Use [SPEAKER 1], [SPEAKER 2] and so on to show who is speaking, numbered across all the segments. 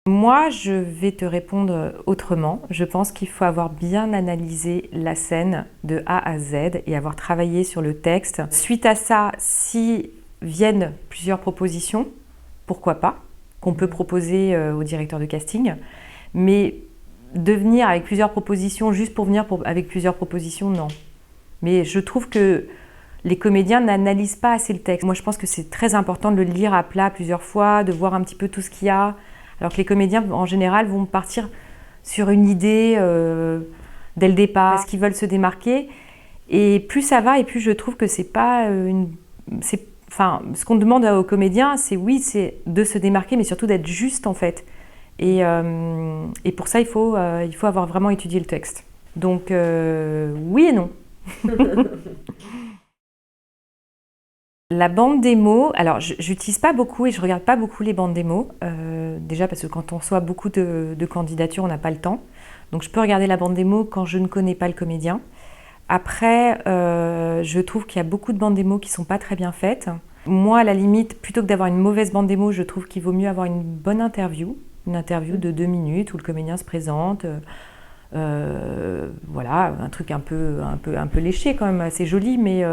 [SPEAKER 1] Moi, je vais te répondre autrement. Je pense qu'il faut avoir bien analysé la scène de A à Z et avoir travaillé sur le texte. Suite à ça, si viennent plusieurs propositions, pourquoi pas, qu'on peut proposer au directeur de casting. Mais de venir avec plusieurs propositions, juste pour venir avec plusieurs propositions, non. Mais je trouve que les comédiens n'analysent pas assez le texte. Moi, je pense que c'est très important de le lire à plat plusieurs fois, de voir un petit peu tout ce qu'il y a. Alors que les comédiens, en général, vont partir sur une idée dès le départ, parce qu'ils veulent se démarquer. Et plus ça va, et plus je trouve que c'est pas enfin, ce qu'on demande aux comédiens, c'est de se démarquer, mais surtout d'être juste, en fait. Et pour ça, il faut avoir vraiment étudié le texte. Donc, oui et non. La bande démo, alors j'utilise pas beaucoup et je regarde pas beaucoup les bandes démo. Déjà parce que quand on reçoit beaucoup de candidatures, on n'a pas le temps. Donc je peux regarder la bande démo quand je ne connais pas le comédien. Après, je trouve qu'il y a beaucoup de bandes démo qui sont pas très bien faites. Moi, à la limite, plutôt que d'avoir une mauvaise bande démo, je trouve qu'il vaut mieux avoir une bonne interview. Une interview de 2 minutes où le comédien se présente. Voilà, un truc un peu léché quand même, assez joli, mais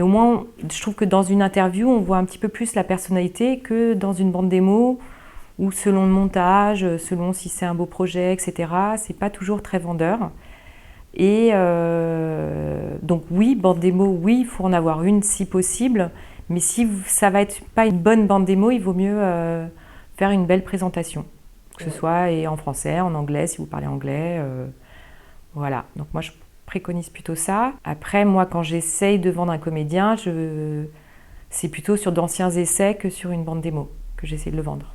[SPEAKER 1] au moins, je trouve que dans une interview, on voit un petit peu plus la personnalité que dans une bande démo où selon le montage, selon si c'est un beau projet, etc., c'est pas toujours très vendeur. Et donc oui, bande démo, oui, il faut en avoir une si possible, mais si ça va être pas une bonne bande démo, il vaut mieux faire une belle présentation. Que ce soit en français, en anglais, si vous parlez anglais. Voilà, donc moi je préconise plutôt ça. Après, moi quand j'essaye de vendre un comédien, c'est plutôt sur d'anciens essais que sur une bande démo que j'essaie de le vendre.